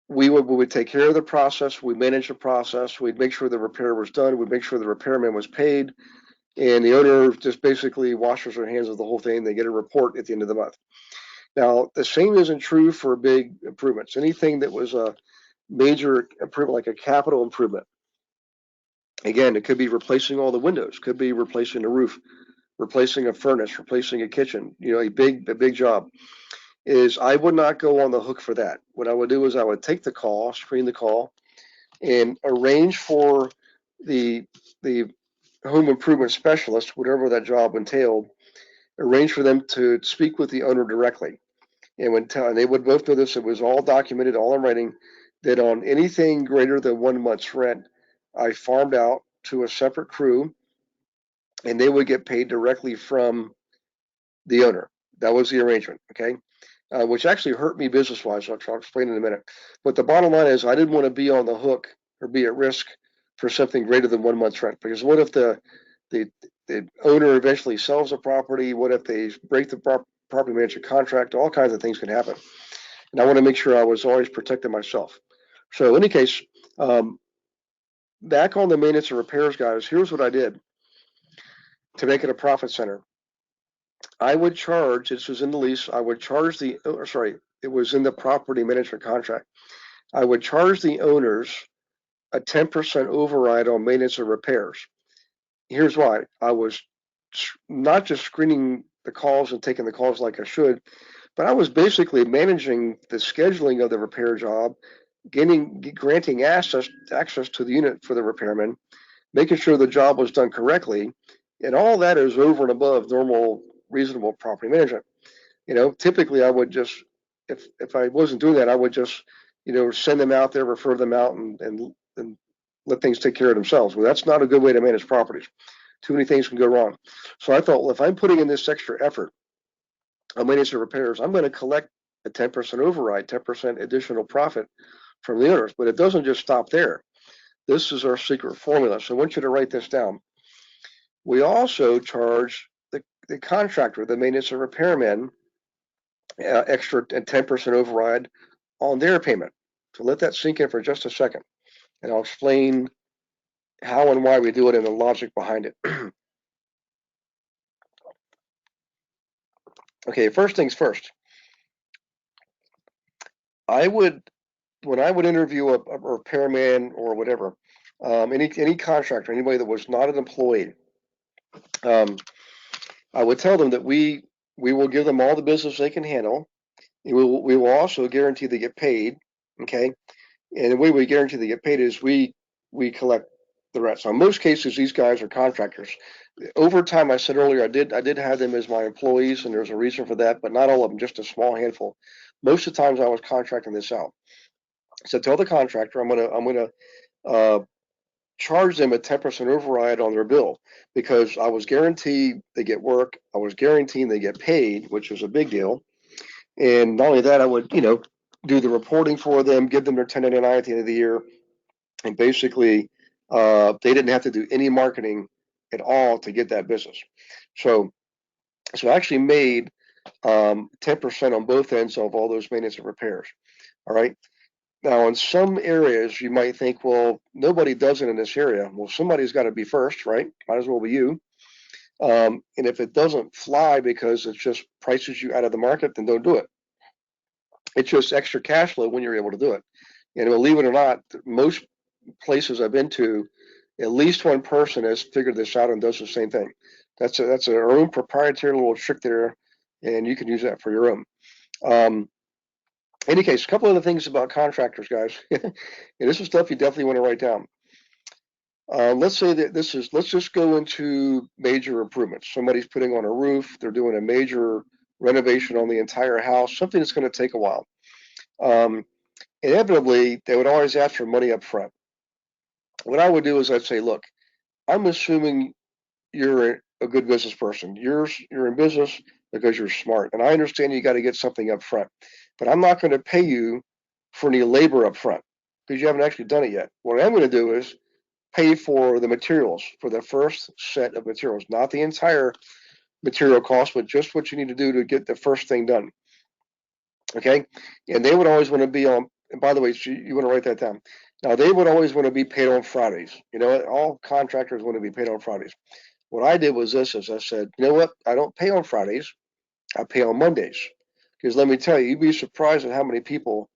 We would take care of the process. We manage the process. We'd make sure the repair was done. We'd make sure the repairman was paid, and the owner just basically washes their hands of the whole thing. They get a report at the end of the month. Now, the same isn't true for big improvements. Anything that was a major improvement, like a capital improvement, again, it could be replacing all the windows, could be replacing the roof, replacing a furnace, replacing a kitchen. A big job. Is I would not go on the hook for that. What I would do is I would take the call, screen the call, and arrange for the the home improvement specialist, whatever that job entailed, arrange for them to speak with the owner directly. And they would both know this. It was all documented, all in writing, that on anything greater than 1 month's rent, I farmed out to a separate crew, and they would get paid directly from the owner. That was the arrangement. Okay. Which actually hurt me business wise. I'll explain in a minute. But the bottom line is, I didn't want to be on the hook or be at risk for something greater than 1 month's rent. Because what if the, the owner eventually sells the property? What if they break the property management contract? All kinds of things can happen. And I want to make sure I was always protecting myself. So, in any case, um, back on the maintenance and repairs, guys, here's what I did to make it a profit center. I would charge, this was in the lease, I would charge it was in the property management contract. I would charge the owners a 10% override on maintenance and repairs. Here's why. I was not just screening the calls and taking the calls like I should, but I was basically managing the scheduling of the repair job, granting access to the unit for the repairman, making sure the job was done correctly, and all that is over and above normal, reasonable property management. Typically I would just, if I wasn't doing that, I would just, send them out there, refer them out, and let things take care of themselves. Well, that's not a good way to manage properties. Too many things can go wrong. So I thought, well, if I'm putting in this extra effort on maintenance and repairs, I'm going to collect a 10% override, 10% additional profit from the owners. But it doesn't just stop there. This is our secret formula. So I want you to write this down. We also charge the contractor, the maintenance and repairman, extra 10% override on their payment. So let that sink in for just a second, and I'll explain how and why we do it and the logic behind it. Okay, first things first. When I would interview a repairman or whatever, any contractor, anybody that was not an employee, um, I would tell them that we will give them all the business they can handle. We will also guarantee they get paid. Okay, and the way we guarantee they get paid is we collect the rest. So in most cases, these guys are contractors. Over time, I said earlier, I did have them as my employees, and there's a reason for that, but not all of them, just a small handful. Most of the times, I was contracting this out. So tell the contractor I'm gonna uh, charge them a 10% override on their bill because I was guaranteed they get work. I was guaranteeing they get paid, which was a big deal. And not only that, I would do the reporting for them, give them their 1099 at the end of the year, and basically they didn't have to do any marketing at all to get that business. So I actually made 10% on both ends of all those maintenance and repairs. All right. Now, in some areas, you might think, well, nobody does it in this area. Well, somebody's got to be first, right? Might as well be you. And if it doesn't fly because it just prices you out of the market, then don't do it. It's just extra cash flow when you're able to do it. And believe it or not, most places I've been to, at least one person has figured this out and does the same thing. That's our own proprietary little trick there, and you can use that for your own. Um, any case, a couple other things about contractors, guys. And this is stuff you definitely want to write down. Let's say that let's just go into major improvements. Somebody's putting on a roof, they're doing a major renovation on the entire house, something that's going to take a while. Um, Inevitably, they would always ask for money up front. What I would do is I'd say, look, I'm assuming you're a good business person. You're in business because you're smart, and I understand you got to get something up front, but I'm not going to pay you for any labor up front because you haven't actually done it yet. What I'm going to do is pay for the materials for the first set of materials, not the entire material cost, but just what you need to do to get the first thing done. Okay, and they would always want to be on. And by the way, so you want to write that down. Now they would always want to be paid on Fridays. You know, all contractors want to be paid on Fridays. What I did was this: is I said, you know what? I don't pay on Fridays. I pay on Mondays. Because let me tell you, you'd be surprised at how many people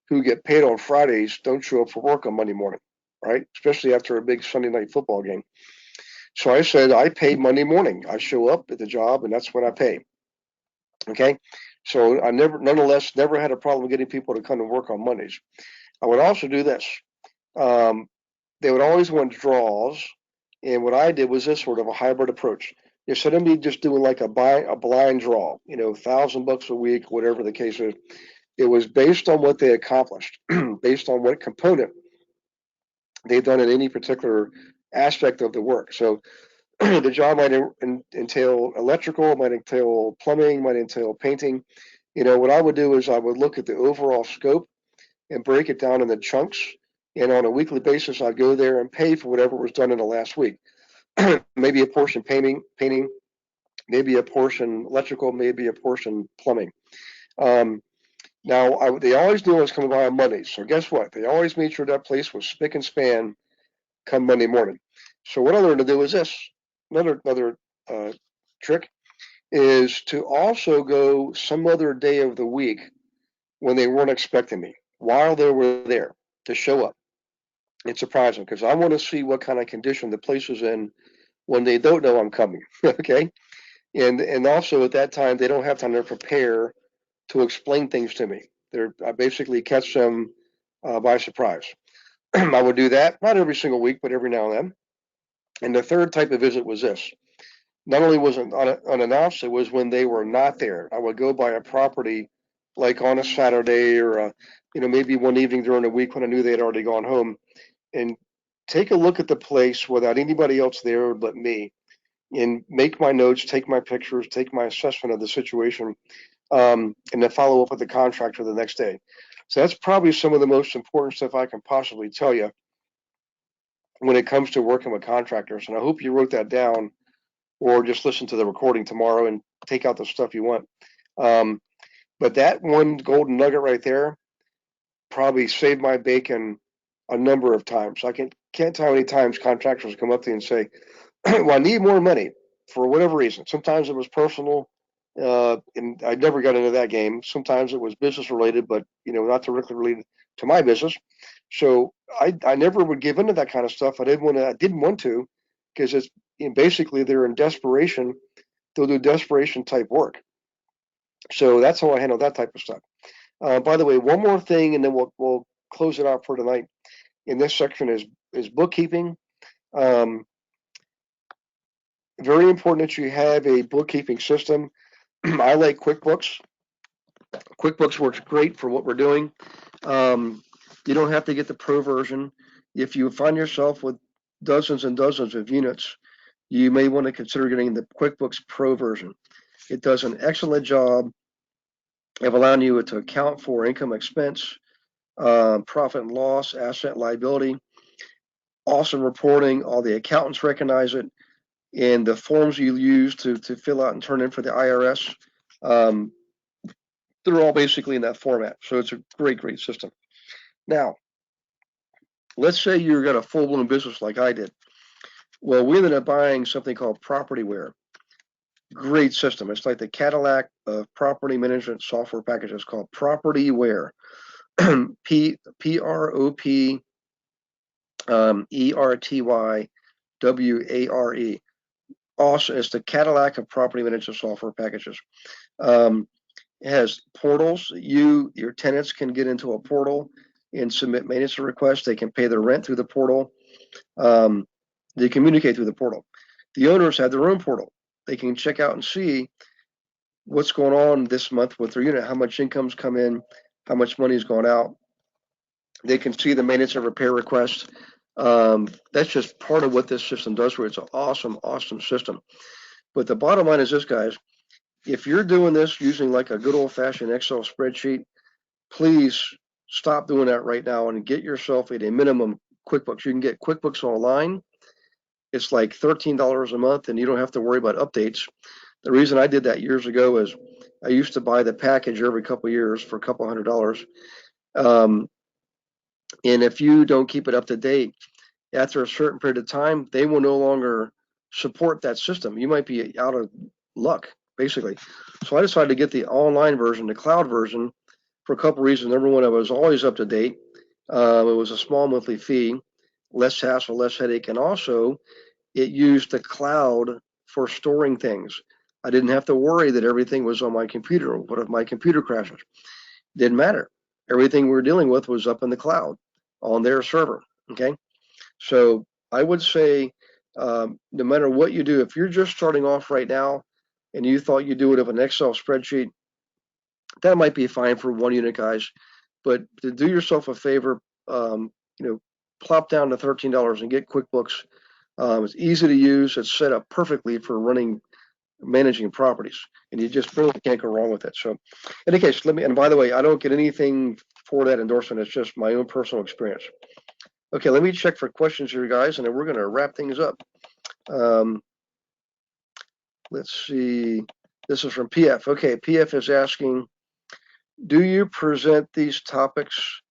who get paid on Fridays don't show up for work on Monday morning, right? Especially after a big Sunday night football game. So I said, I pay Monday morning. I show up at the job, and that's when I pay. Okay. So I never, nonetheless, never had a problem getting people to come to work on Mondays. I would also do this. Um, they would always want draws, and what I did was this sort of a hybrid approach. Instead of me just doing like a blind draw, you know, $1,000 a week, whatever the case is, it was based on what they accomplished, based on what component they've done in any particular aspect of the work. So the job might entail electrical, might entail plumbing, might entail painting. You know, what I would do is I would look at the overall scope and break it down into chunks. And on a weekly basis, I'd go there and pay for whatever was done in the last week. Maybe a portion painting, maybe a portion electrical, maybe a portion plumbing. Um, they always knew I was coming by on Mondays. So guess what? They always made sure that place was spick and span come Monday morning. So what I learned to do is this. Another uh, trick is to also go some other day of the week when they weren't expecting me while they were there to show up and surprise them because I want to see what kind of condition the place is in when they don't know I'm coming. Okay, and also at that time they don't have time to prepare to explain things to me. I basically catch them by surprise. I would do that not every single week, but every now and then. And the third type of visit was this. Not only was it unannounced, it was when they were not there. I would go by a property like on a Saturday or maybe one evening during the week when I knew they had already gone home and take a look at the place without anybody else there but me and make my notes, take my pictures, take my assessment of the situation, and then follow up with the contractor the next day. So that's probably some of the most important stuff I can possibly tell you when it comes to working with contractors. And I hope you wrote that down or just listen to the recording tomorrow and take out the stuff you want. Um, but that one golden nugget right there probably saved my bacon a number of times. I can't tell how many times contractors come up to you and say, "Well, I need more money for whatever reason." Sometimes it was personal, and I never got into that game. Sometimes it was business related, but not directly related to my business. So I never would give into that kind of stuff. I didn't want to, because it's basically they're in desperation. They'll do desperation type work. So that's how I handle that type of stuff. By the way, one more thing, and then we'll close it out for tonight. In this section is bookkeeping. Um, Very important that you have a bookkeeping system. I like QuickBooks. QuickBooks works great for what we're doing. Um, you don't have to get the pro version. If you find yourself with dozens and dozens of units, you may want to consider getting the QuickBooks Pro version. It does an excellent job of allowing you to account for income expense, profit and loss, asset liability, awesome reporting. All the accountants recognize it. And the forms you use to fill out and turn in for the IRS, um, they're all basically in that format. So it's a great system. Now, let's say you've got a full-blown business like I did. Well, we ended up buying something called Propertyware. Great system. It's like the Cadillac of property management software packages called Propertyware. P-R-O-P ERTYWARE. Awesome. It's the Cadillac of property management software packages. It has portals. Your tenants can get into a portal and submit maintenance requests. They can pay their rent through the portal. They communicate through the portal. The owners have their own portal. They can check out and see what's going on this month with their unit, how much income's come in, how much money's gone out. They can see the maintenance and repair requests. That's just part of what this system does for you. It's an awesome, awesome system. But the bottom line is this, guys. If you're doing this using like a good old-fashioned Excel spreadsheet, please stop doing that right now and get yourself at a minimum QuickBooks. You can get QuickBooks online. It's like $13 a month, and you don't have to worry about updates. The reason I did that years ago is I used to buy the package every couple of years for a couple $100. And if you don't keep it up to date, after a certain period of time, they will no longer support that system. You might be out of luck, basically. So I decided to get the online version, the cloud version, for a couple of reasons. Number one, I was always up to date. It was a small monthly fee, less hassle, less headache, and also it used the cloud for storing things. I didn't have to worry that everything was on my computer. What if my computer crashes? Didn't matter. Everything we were dealing with was up in the cloud on their server. Okay. So I would say, no matter what you do, if you're just starting off right now and you thought you'd do it with an Excel spreadsheet, that might be fine for one unit, guys. But to do yourself a favor, plop down to $13 and get QuickBooks. It's easy to use. It's set up perfectly for managing properties, and you just really can't go wrong with it. So, in any case, and by the way, I don't get anything for that endorsement. It's just my own personal experience. Okay, let me check for questions here, guys, and then we're going to wrap things up. Let's see. This is from PF. Okay, PF is asking, do you present these topics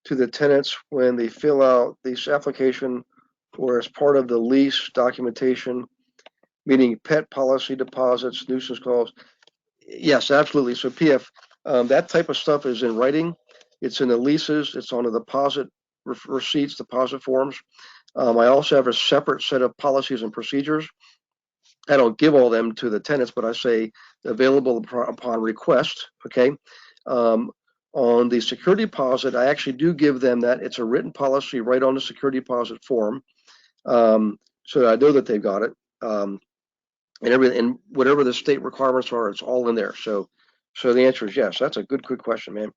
to the tenants when they fill out this application or as part of the lease documentation, meaning pet policy deposits, nuisance calls? Yes, absolutely. So PF, that type of stuff is in writing. It's in the leases. It's on the deposit receipts, deposit forms. I also have a separate set of policies and procedures. I don't give all them to the tenants, but I say available upon request. Okay. On the security deposit, I actually do give them that. It's a written policy right on the security deposit form, so I know that they've got it. And whatever the state requirements are, it's all in there. So the answer is yes. That's a good, quick question, man.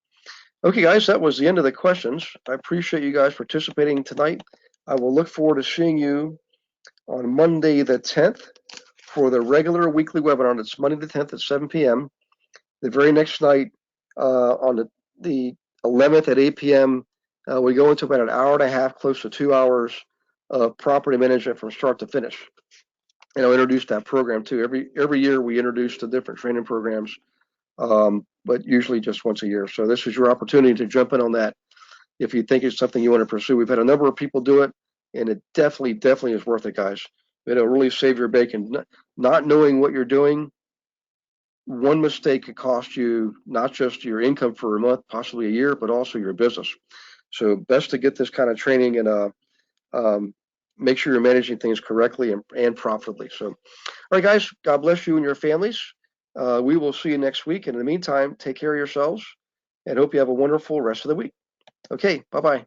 Okay, guys, that was the end of the questions. I appreciate you guys participating tonight. I will look forward to seeing you on Monday the 10th for the regular weekly webinar. It's Monday the 10th at 7 p.m. The very next night, on the 11th at 8 p.m., we go into about an hour and a half, close to 2 hours of property management from start to finish. And I'll introduce that program too. Every year we introduce the different training programs, but usually just once a year. So this is your opportunity to jump in on that if you think it's something you want to pursue. We've had a number of people do it, and it definitely is worth it, guys. It'll really save your bacon. Not knowing what you're doing, one mistake could cost you not just your income for a month, possibly a year, but also your business. So best to get this kind of training and make sure you're managing things correctly and profitably. So, all right, guys, God bless you and your families. We will see you next week. And in the meantime, take care of yourselves and hope you have a wonderful rest of the week. Okay, bye-bye.